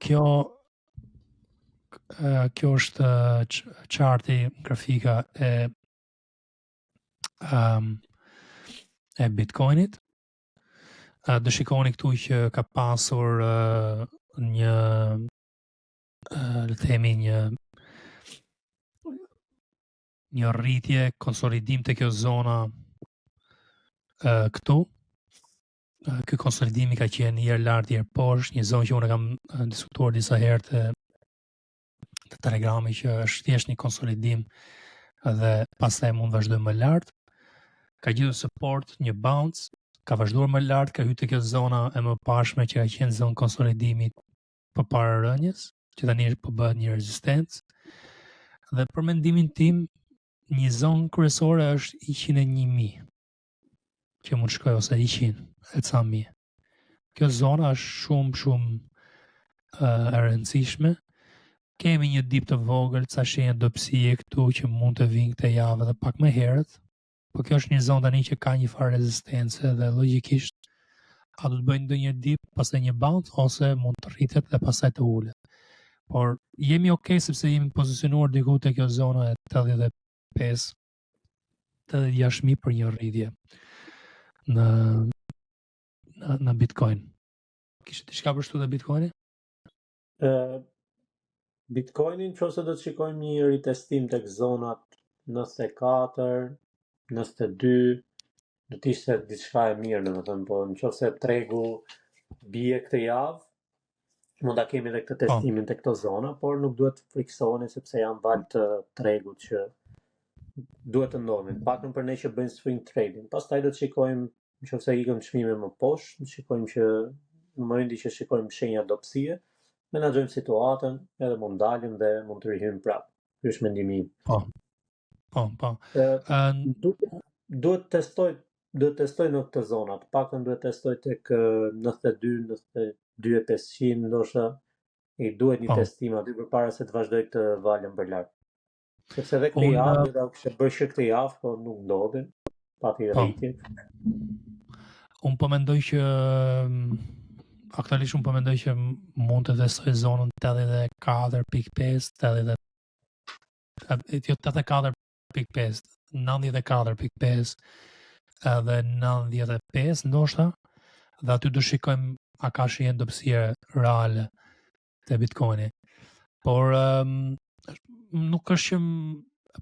Kjo është qarti grafika e Bitcoinit. Do shikoni këtu që ka pasur një le të themi një rritje, konsolidim të kjo zona këtu. Ky konsolidimi ka qenë një herë lart, një herë poshtë, një zonë që unë kam diskutuar disa herë të Telegrami që është thjesht një konsolidim dhe pastaj mund vazhdojë më lart. Ka gjetur support, një bounce, ka vazhduar më lart, ka hyrë te kjo zona e mëparshme që ka qenë zonë konsolidimit përpara rënjes, që tani po bëhet një rezistencë. Dhe për mendimin tim, një zonë kryesore është 101.000, që mund shkoj ose 100 e ca mijë. Kjo zona është shumë e rëndësishme. Kemi një dip të vogël, ca shenja dobësie këtu që mund të vinë këtë javë dhe pak më herët. Po kjo është një zonë tani që ka një farë rezistence dhe logjikisht a do të bëjnë ndonjë dip, pastaj një bounce ose mund të rritet dhe pastaj të ulet. Por jemi okay sepse jemi pozicionuar diku te kjo zona e 86.000 për një rritje në Bitcoin. Kishte diçka për shtu dhe Bitcoini? Bitcoinin nëse do të shikojmë një ritestim tek zonat 94, 92, do të ishte diçka e mirë, domethënë, po nëse tregu bie këtë javë, mund ta kemi edhe këtë testimin tek këto zona, por nuk duhet të friksoheni sepse janë valë të tregut që duhet të ndodhin, pakën për ne që bëjnë swing trading. Pastaj do të shikojmë nëse ikëm çmime më poshtë, shikojmë që në momentin që shikojmë shenja dobësie, menaxhojmë situatën, edhe mund dalim dhe mund të rihyjmë prapë. Ky është mendimi im. Po. Duhet testoj në këtë zona, të paktën duhet testoj tek 92, 92.500, ndoshta i duhet një testim aty përpara se të vazhdoj të valëm për lart. Sepse edhe këtë javë do të bësh këtë javë, po nuk ndodhi, pati rritje. Unë po mendoj që aktualisht unë po mendoj që mund të testoj zonën 84.5, 84.5, 94.5 edhe 95 ndoshta, dhe aty do shikojmë a ka shenjë dobësie reale te Bitcoini. Por nuk është që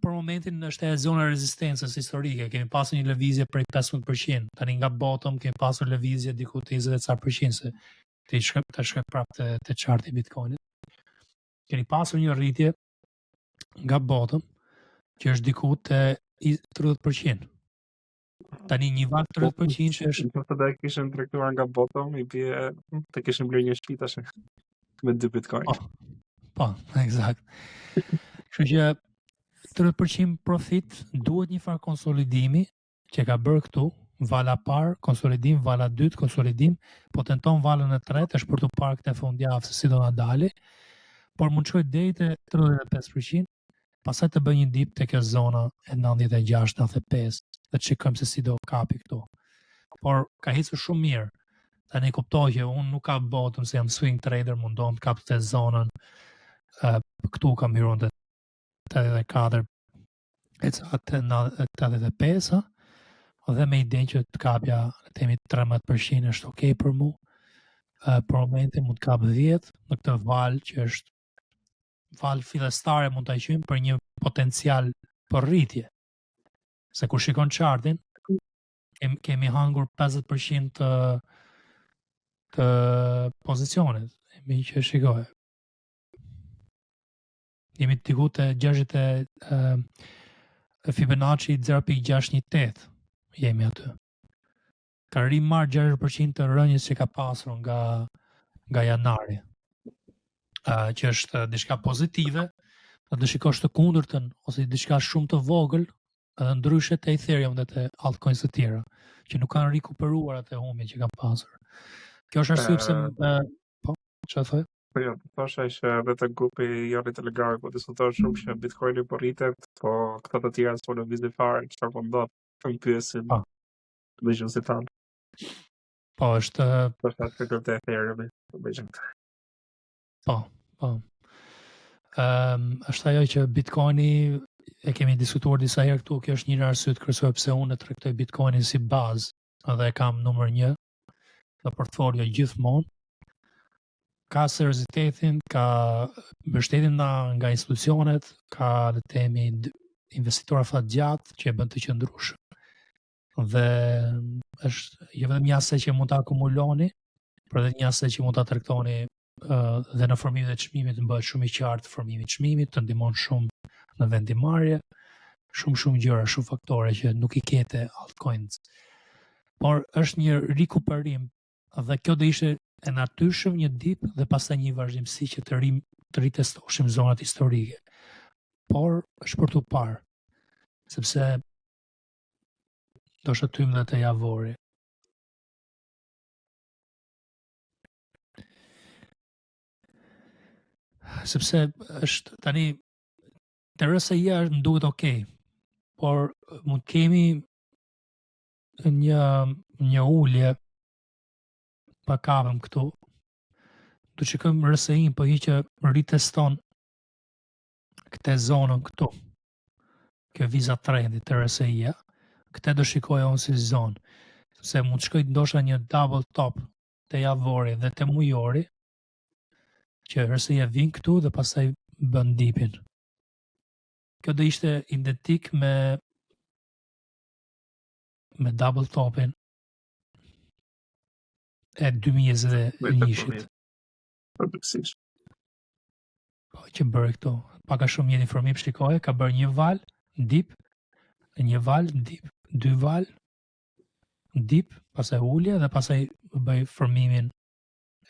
për momentin është e zona rezistencës historike. Kemi pasur një lëvizje prej 15%, tani nga bottom kemi pasur lëvizje diku te 20% se të shkoj prapë te charti i Bitcoinit. Keni pasur një rritje nga bottom që është diku te 30%. Tani një valë 30% që është... Nëse do e kishim tregtuar nga bottom, i bie të kishim blerë një shtëpi tash me 2 Bitcoin. Po, eksakt. Kështu që 30% profit duhet një farë konsolidimi që ka bërë këtu, vala parë, konsolidim, vala dytë, konsolidim, po tenton valën e tretë, është për të parë këtë fundjavë se si do na dali, por mund shkoj deri te 35%, pastaj të bëj një dip te kjo zona e 96-95 dhe të shikojmë se si do kapi këtu. Por ka ecur shumë mirë. Tani kuptoj që unë nuk ka botëm se jam swing trader, mundon të kap të zonën. Këtu kam hyrën të 84 e ca 85, dhe me idenë që të kapja temi 13% është okay për mu. Për momentin mund të kap 10 në këtë val që është val fillestare, mund ta quajmë për një potencial për rritje. Se kur shikon chartin, kemi hangur 50% të pozicionit. Jemi që shikoj. Jemi diku te 60 Fibonacci 0.618. Jemi aty. Ka rimar 60% të rënjes që ka pasur nga janari. Që është diçka pozitive, dhe të shikosh të kundërtën ose diçka shumë të vogël, edhe ndryshe te Ethereum dhe te altcoins të tjera, që nuk kanë rikuperuar atë humbje që kanë pasur. Kjo është arsye pse po, çfarë thoj? Po jo, thosha që edhe te grupi Jori Telegram po diskutohet shumë që Bitcoini po rritet, po këta të tjerë s'po lëvizin fare, çfarë po ndodh? Të pyesin. Të bëjnë si tan. Po është Thosha se këtë Ethereum, të bëjnë. Po. Është ajo që Bitcoini e kemi diskutuar disa herë këtu, kjo është një arsye kryesore pse unë traktoj Bitcoinin si bazë dhe e kam numër 1 në portfolio gjithmonë. Ka seriozitetin, ka mbështetjen nga institucionet, ka le të themi investitorë afatgjatë që e bën të qëndrueshëm. Dhe është jo vetëm një asset që mund ta akumuloni, por edhe një asset që mund ta traktoni dhe në formimin e çmimit të bëhet shumë i qartë formimi i çmimit, të ndihmon shumë në vendimarrje, shumë gjëra, shumë faktore që nuk i kete altcoins. Por është një rikuperim dhe kjo do ishte e natyrshëm një dip dhe pastaj një vazhdimsi që të ritestoshim zonat historike. Por është për tu parë, sepse do shëtym dhe të javori. Sepse është tani të RSI-ja më duket okay, por mund kemi një ulje pa kapëm këtu. Do shikojmë RSI-n po që riteston këtë zonën këtu. Kjo viza trendi të RSI-ja, këtë do shikoj unë si zonë, sepse mund të shkoj ndoshta një double top të javori dhe të mujori, që RSI-ja vin këtu dhe pastaj bën dipin. Kjo do ishte identik me double topin e 2021-shit. Përgjithsisht. Po që bërë këtu, paka shumë një informim shikoje, ka bërë një val, dip, një val, dip, 2 val, dip, pasaj ullje dhe pasaj bëj formimin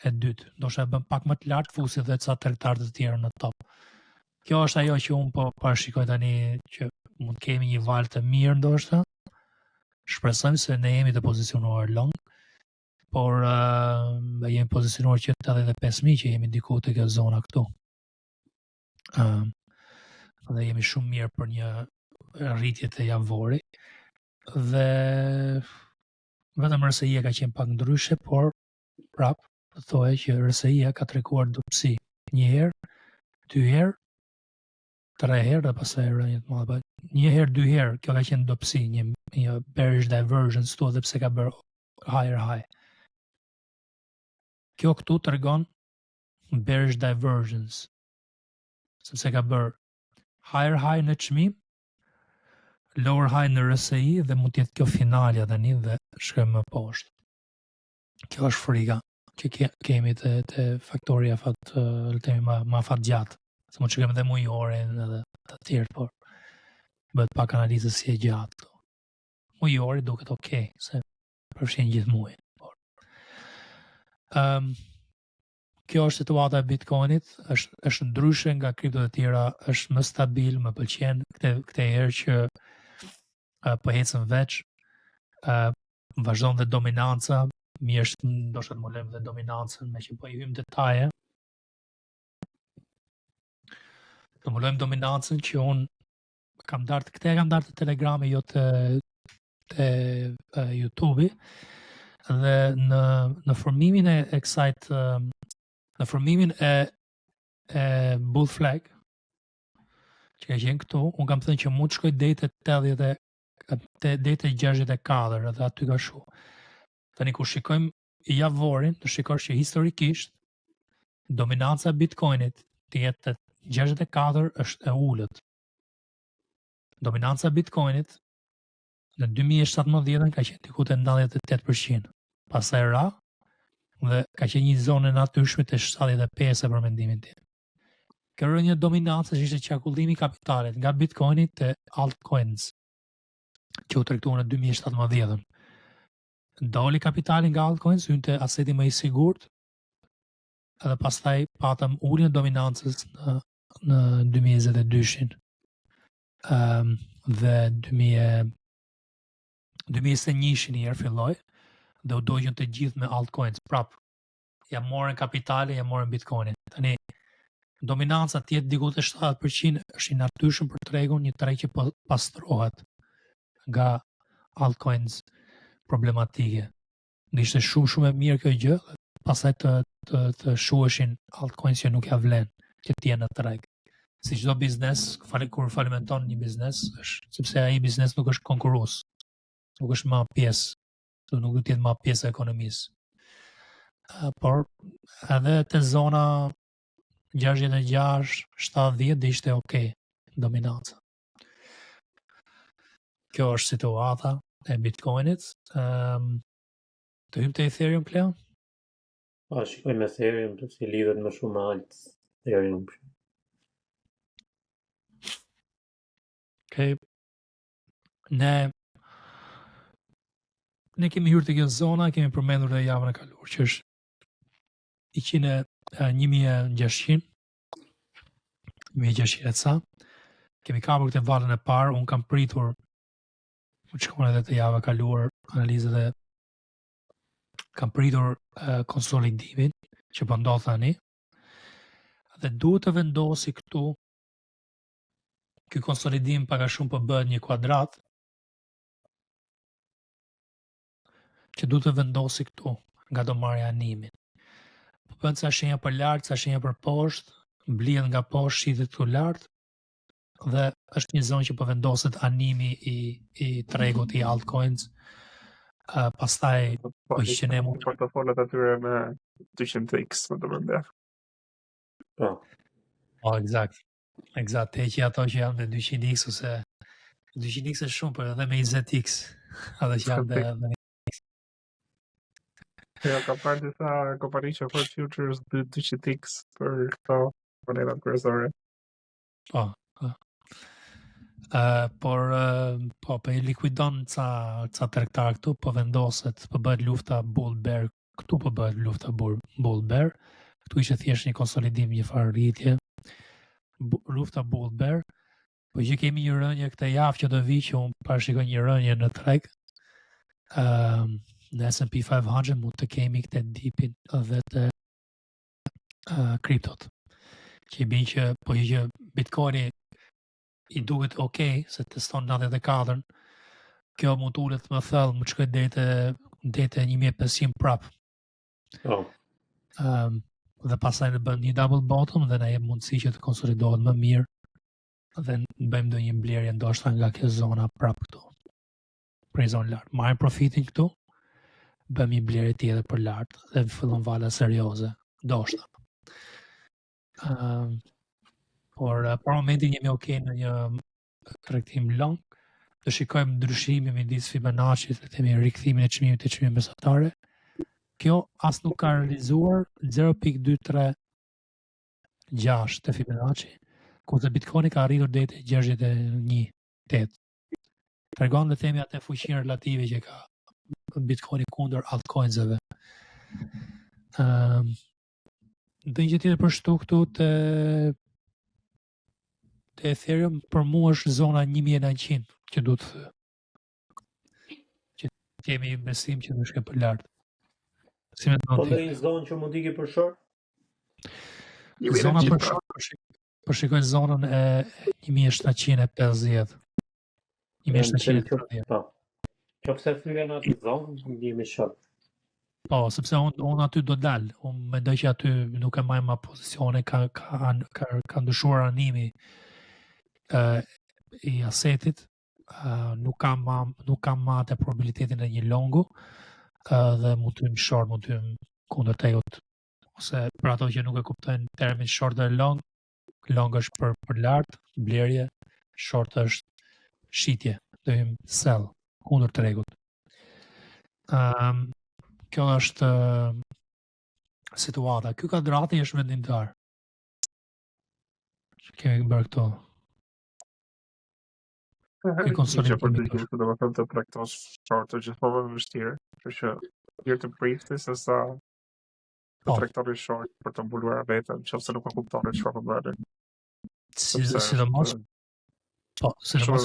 e dytë. Do shë bën pak më të lartë fusi dhe ca tregtarë të tjerë në top. Kjo është ajo që unë po parashikoj tani që mund kemi një val të mirë ndoshta. Shpresojmë se ne jemi të pozicionuar long, por jemi pozicionuar që 85.000 që jemi diku të kjo zona këtu. Dhe jemi shumë mirë për një rritje të javori dhe vetëm RSI-ja ka qenë pak ndryshe, por prap të thojë që RSI-ja ka treguar dobësi një herë, 2 herë, 3 herë dhe pastaj rënje të madhe. Një herë, 2 herë, kjo ka qenë dobësi, një bearish divergence këtu edhe pse ka bërë higher high. Kjo këtu tregon bearish divergence, sepse ka bërë higher high në çmim, lower high në RSI dhe mund të jetë kjo finalja tani dhe shkojmë më poshtë. Kjo është frika që kemi të faktori më afatgjatë. Se mund të shkojmë edhe mujorin edhe të tjerë, por bëhet pak analizë si e gjatë. Mujori duket okay, se përfshin gjithë muajin. Kjo është situata e Bitcoinit, është ndryshe nga kriptot e tjera, është më stabil, më pëlqen këtë herë që po ecën veç, vazhdon dhe dominanca, mirë është ndoshta të molem dhe dominancën, me që po i hym detaje. Të molojmë dominancën që unë kam darë të Telegrami, jo të YouTube-i, dhe në formimin e kësajt, në formimin e bull flag, që ka qenë këtu, unë kam thënë që mund të shkoj dete 64 edhe aty ka shu. Tani kur shikojmë javorin, të shikosh që historikisht dominanca e Bitcoinit të jetë 64 është e ullët. Dominanca e Bitcoinit në 2017 ka qenë diku te 98%. Pastaj ra dhe ka qenë një zonë natyrshme te 75 për mendimin tim. Kjo rënje dominancë ishte qarkullimi i kapitalit nga Bitcoini te altcoins, që u tregtuan në 2017. Doli kapitali nga altcoins, hynte aseti më i sigurt, edhe pastaj patëm uljen e dominancës në 2022-shin. Dhe 2021-shin i herë filloi dhe u dogjën të gjithë me altcoins. Prap, ja morën kapitali, ja morën Bitcoinin. Tani dominanca të jetë diku te 70% është i natyrshëm për tregun, një treg që pastrohet nga altcoins problematike. Dhe ishte shumë e mirë kjo gjë, pastaj të shuheshin altcoins që nuk ja vlen që t'jenë në treg. Si çdo biznes, kur falimenton një biznes, është sepse ai biznes nuk është konkurrues, nuk është më pjesë, nuk do të jetë më pjesë e ekonomisë. Por edhe te zona 66-70 dhe ishte okay dominanca. Kjo është situata e Bitcoinit. Të hyjmë te Ethereum, Kleo? Shikojmë Ethereum, si lidhet më shumë me alt Ethereum. Okay. Ne kemi hyrë te kjo zona, kemi përmendur edhe javën e kaluar, që është 1600 e ca. Kemi kapur këtë valën e parë, unë kam pritur, më shkon edhe të java kaluar analizat e kam pritur konsolidimin që po ndodh tani. Dhe duhet të vendosi këtu ky konsolidim pak a shumë po bëhet një kuadrat që duhet të vendosi këtu nga do marrja animin. Po bën ca shenja për lart, ca shenja për poshtë, blihet nga poshtë, shitet këtu lart dhe është një zonë që po vendoset animi i tregut i altcoins. Pastaj po që ne mund portofolet atyre me 200x më të mëndja. Po, eksakt. Eksakt, e që ato që janë me 200x ose 200x është shumë, por edhe me 20x. Ato që janë dhe ja, ka parë disa kompani që for futures 200x për këto monedat kryesore. Po. Por i likuidon ca tregtar këtu, po vendoset, po bëhet lufta bull bear, këtu po bëhet lufta bull bear. Këtu ishte thjesht një konsolidim, një farë rritje. Lufta bull bear. Po që kemi një rënje këtë javë që do vi, që unë parashikoj një rënje në treg. Në S&P 500 mund të kemi këtë dipin dhe të kriptot. Që i bin që po që Bitcoini i duket okay, se teston 94, kjo mund të ulet më thellë, më shkoj dete 1500 prap. Dhe pasaj në bën një double bottom dhe ne jep mundësi që të konsolidohet më mirë dhe bëjmë do një mblerje ndoshta nga kjo zona prap këtu. Prej zonë lart. Marrim profitin këtu, bëjmë një mblerje tjetër për lart dhe fillon vala serioze, ndoshta. Por për momentin jemi okay në një tregtim long. Të shikojmë ndryshimin midis Fibonacci dhe themi rikthimin e çmimit të çmimit mesatare. Kjo as nuk ka realizuar 0.236 të Fibonacci, kurse Bitcoini ka arritur deri te 61.8. Tregon dhe themi atë fuqinë relative që ka Bitcoini kundër altcoinsëve. Dhe një tjetër për shtu këtu te Ethereum për mua është zona 1900 që duhet të që kemi besim që do shkojë për lart. Si me Po dhe një zonë që mund iki për short? Zona për short, përshikoj zonën e 1750. 1750. Po. Qofse thyen atë zonë, jemi short. Po, sepse unë aty do dal. Unë mendoj që aty nuk e marr më pozicione, ka ndryshuar animi i asetit, nuk kam ma atë probabilitetin e një longu, dhe mund të short, mund të kundër tejut, ose për ato që nuk e kuptojnë termin short dhe long është për lart, blerje, short është shitje, do hym sell kundër tregut. Kjo është situata. Ky kadrati është vendimtar. Kemi bërë këto. Që për të gjithë do të thënë të tregtos shortë gjithmonë më vështirë, kështu që mirë të prifti se sa të tregtori short për të mbuluar veten, nëse nuk e kupton çfarë po bëhet. Sidomos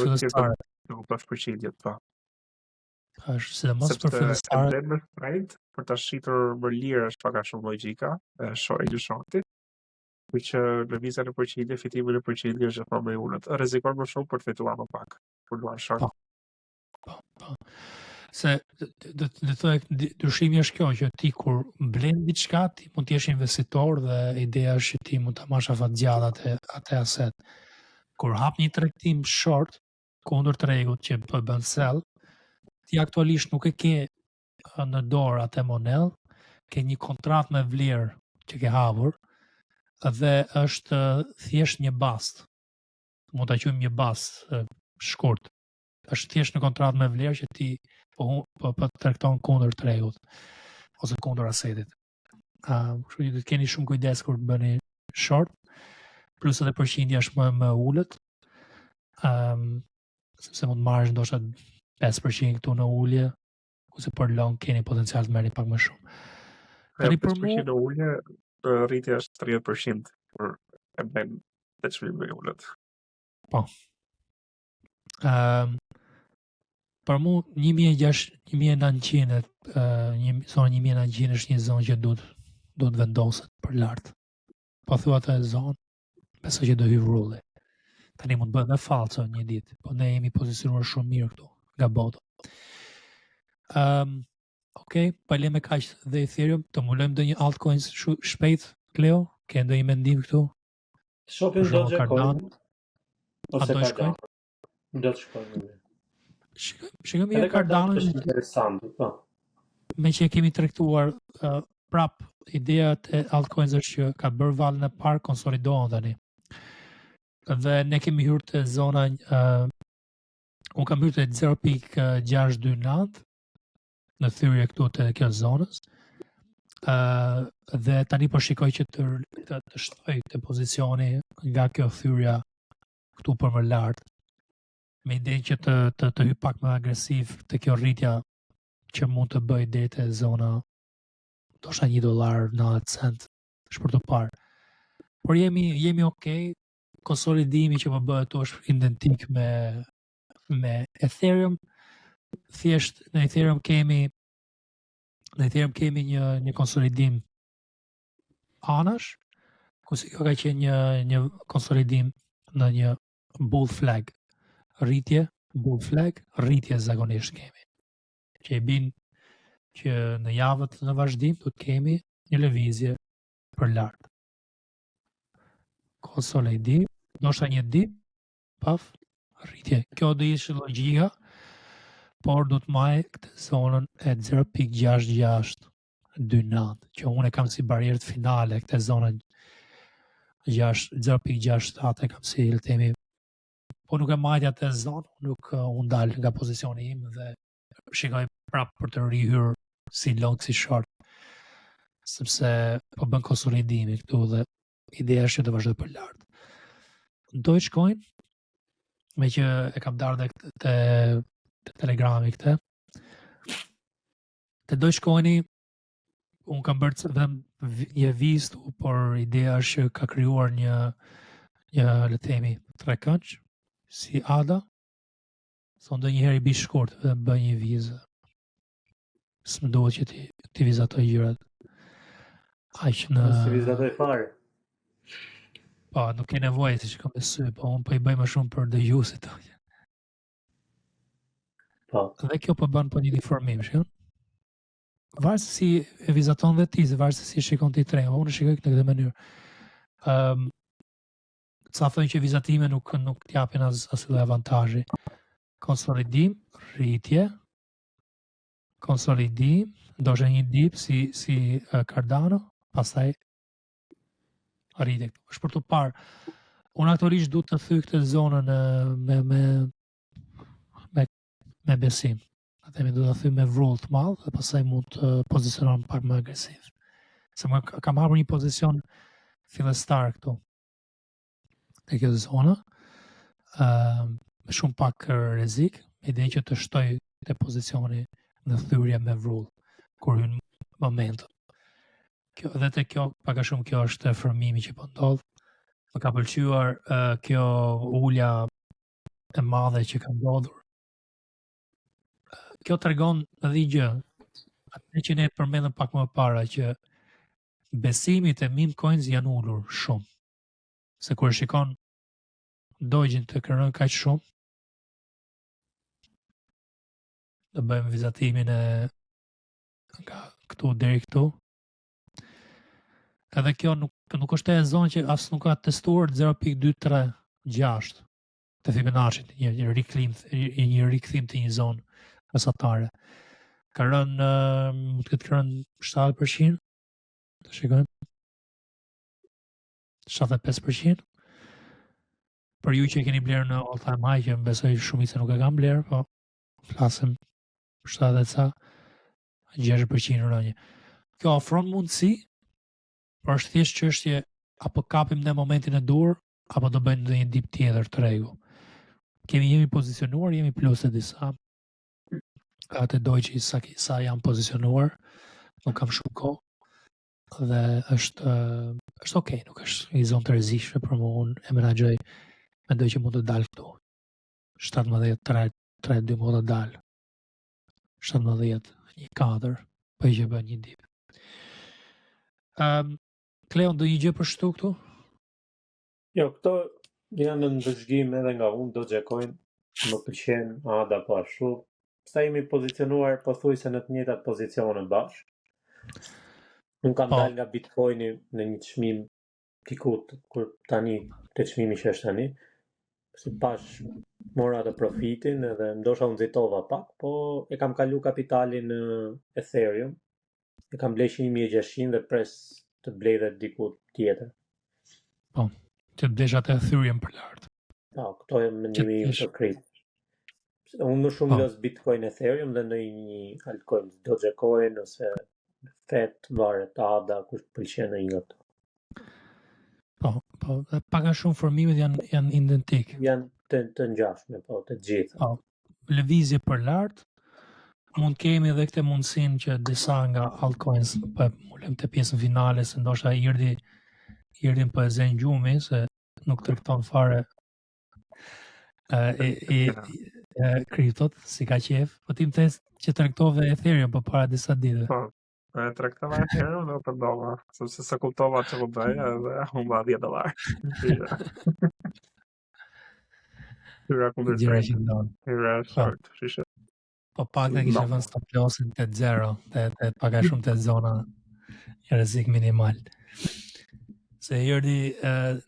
fillestare. Nuk kuptosh përqindjet, po. Është sidomos për fillestare. Sepse me trade për ta shitur më lirë është pak a shumë logjika e shortit. Për që lëvizja në përqindje, fitimi në përqindje është gjithmonë më i ulët. Rrezikon më shumë për të fituar më pak, për luan short. Po. Se dhe thoj, dyshimi është kjo, që ti kur blen diçka, ti mund t'jesh investitor dhe ideja është që ti mund të marrësh afat gjallë atë aset. Kur hap një tregtim short kundër tregut që po bën sell, ti aktualisht nuk e ke në dorë atë monedh, ke një kontratë me vlerë që ke hapur dhe është thjesht një bast. Mund ta quajmë një bast shkurt. Është thjesht në kontratë me vlerë që ti po tregton kundër tregut ose kundër asetit. Kështu që do të keni shumë kujdes kur të bëni short, plus edhe përqindja është më ulët. Sepse mund marrësh ndoshta 5% këtu në ulje, ose për long keni potencial të merrni pak më shumë. Tani për mua në ulje rritja është 30% për e bën të çmimi me ulët. Po. Për mua 1900 zonë 1900 është një zonë që duhet vendoset për lart. Po thua atë zonë, besoj që do hyj vrulli. Tani mund të bëhet me falco një ditë, po ne jemi pozicionuar shumë mirë këtu, nga bota. Okej, pa lëmë kaq dhe Ethereum, të mulojmë ndonjë altcoins shpejt, Cleo? Ke ndonjë mendim këtu? Shopping Dogecoin ose Cardano? Do të shkojmë. Shikoj mirë Cardano është interesant, po. Me që kemi tregtuar prap ideja e altcoins është që ka bërë valën e parë, konsolidohen tani. Dhe ne kemi hyrë te zona unë kam hyrë te 0.629 në thyrje këtu te kjo zonës. Dhe tani po shikoj që të shtoj te pozicioni nga kjo thyrja këtu për më lart. Me idenë që të hyj pak më agresiv te kjo rritja që mund të bëj deri te zona ndoshta $1.90 është për të parë. Por jemi okay. Konsolidimi që po bëhet është identik me Ethereum. Thjesht në Ethereum kemi një konsolidim anash, kurse kjo ka qenë një konsolidim në një bull flag. Bull flag, rritje zakonisht kemi. Që i bin që në javët në vazhdim do të kemi një lëvizje për lart. Konsolidim, ndoshta një dip, paf, rritje. Kjo do ishte logjika, por do të maj këtë zonën e 0.6629, që unë e kam si barierë finale, këtë zonën 0.67 e kam si temi, po nuk e majtja të zonë, nuk unë dalë nga pozicioni im dhe shikoj prapë për të rihyrë si long, si short, sepse po bën konsolidimi këtu dhe ideja është që të vazhdoj për lartë. Dogecoin, me që e kam darë dhe të telegrami këte, të Dogecoini, unë kam bërë dhe një vistu, por ideja është që ka krijuar një le të themi trekënç, si Ada, son do njëherë i bish shkurt dhe bëj një vizë. S'më duhet që ti vizatoj gjërat. Aq në... Si vizatoj fare. Po, nuk e nevojë si që kam besy, po unë po i bëj më shumë për dëgjuesit. Po. Dhe kjo po bën për një informim, shikon? Varës si e vizaton dhe ti, varës si shikon ti tre, unë shikoj në këtë mënyrë. Ca thënë që vizatime nuk t'japin as dhe avantazhi. Konsolidim, rritje, konsolidim, ndoshta një dip si Cardano, pastaj rritje. Është për të parë. Unë aktualisht du të thyj këtë zonën me besim. Atemi du të thyj me vrull të madh dhe pastaj mund të pozicionohem pak më agresiv. Se më kam hapur një pozicion fillestar këtu. Te kjo zona, me shumë pak rrezik, me idenë që të shtoj te pozicioni në thyrje me vrull kur hyn momentin. Kjo edhe te kjo pak a shumë kjo është formimi që po ndodh. Më ka pëlqyer kjo ulja e madhe që ka ndodhur. Kjo tregon edhe gjë, atë që ne përmendëm pak më parë që besimi te meme coins janë ulur shumë. Se kur shikon Dogein të kërron kaq shumë, të bëjmë vizatimin e nga këtu deri këtu. Edhe kjo nuk është e zonë që as nuk ka testuar 0.236 të Fibonacci, një rikthim të një zonë mesatare. Ka rënë, mund të ketë rënë 70%, të shikojmë. 75%. Për ju që keni blerë në all time high, që më besoj shumica nuk e kam blerë, po flasim 70 ca, 60% rënje. Kjo ofron mundësi, por është thjesht çështje apo kapim në momentin e dur, apo do bëjmë ndonjë dip tjetër të rregull. Jemi pozicionuar, jemi plus e disa. Te Deutsche sa jam pozicionuar, nuk kam shumë kohë dhe është okay, nuk është një zonë të rrezikshme për mua, unë e menaxhoj, mendoj që mund të dalë këtu. 17.3 mund të dalë. 17.1 po që bën një dip. Kleon, do një gjë për shtu këtu? Jo, këto janë në ndëzhgim edhe nga unë, Dogecoin, më pëlqen ADA po ashtu. Sa jemi pozicionuar pothuajse në të njëjtat pozicione bashkë. Nuk kam dalë nga Bitcoini në një çmim tikut, kur tani te çmimi që është tani. Si pash mora të profitin edhe ndoshta u nxitova pak, po e kam kalu kapitalin në Ethereum. E kam blej 1.600 dhe pres të blej dhe diku tjetër. Po, që të blesh atë Ethereum për lartë. Po, këto e më një të kripto. Unë më shumë lës Bitcoin, Ethereum dhe në një altcoin, Dogecoin ose FET, varet ADA, kush pëlqen në një ato. Po, paka shumë formimet janë identik. Janë të ngjashme, po, të gjitha. Po, lëvizje për lart, mund kemi edhe këtë mundësinë që disa nga altcoins, po ulem te pjesën finale, se ndoshta irdin po e zën gjumi, se nuk tregton fare kriptot, si ka qef, po tim të që trektove Ethereum për para disa ditëve. Po, e trektova Ethereum dhe përdova, sepse se kuptova që po bëja dhe humba $10. Hyra kundër hyra short, shishe. Po pak të kishe vënë stop lossin te 0, te paka shumë te zona një rrezik minimal. Se Jordi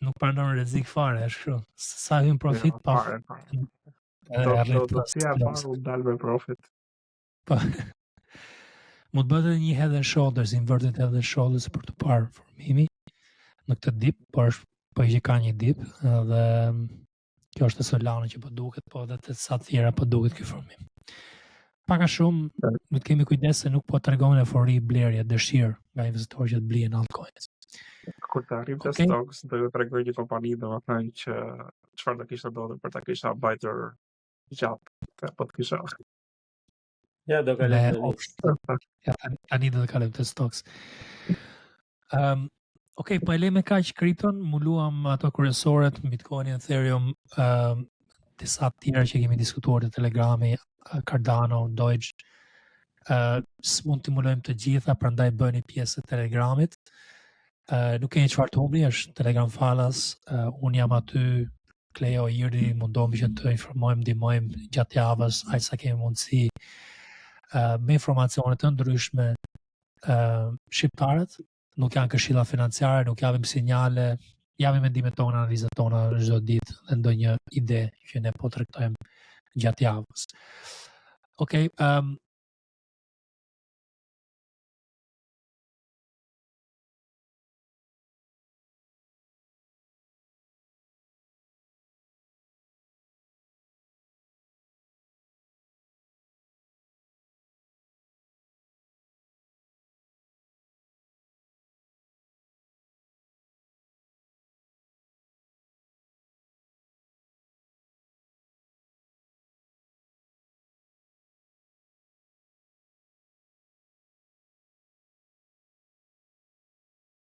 nuk pranon rrezik fare, është kështu. Sa hyn profit pa. Do si u dal me profit. Po. Mund të bëhet një head and shoulders, inverted head and shoulders për të parë formimi në këtë dip, por po që ka një dip dhe kjo është Solana që po duket, po edhe të sa tjera po duket ky formim. Paka shumë do të kemi kujdes se nuk po tregon eufori, blerje, dëshirë nga investitorët që të blien altcoins. Kur të arrim të stocks, do të tregoj një kompani, domethënë që çfarë do kishte ndodhur për ta kisha mbajtur gjatë, po të kisha. Ja, do kalojmë. Ja, tani do të kalojmë te stocks. Okej, po e lejmë kaq kripton, muluam ato kryesorët, Bitcoin, Ethereum, disa të tjera që kemi diskutuar te Telegrami, Cardano, Doge. S'mund të mulojmë të gjitha, prandaj bëni pjesë të Telegramit. Nuk keni çfarë të humbni, është Telegram falas, unë jam aty, Kleo, Irdi, mundohemi që të informojmë, ndihmojmë gjatë javës, aq sa kemi mundësi, me informacione të ndryshme. Shqiptarët nuk janë këshilla financiare, nuk japim sinjale, japim mendimet tona, analizat tona çdo ditë dhe ndonjë ide që ne po tregtojmë gjatë javës. Okej,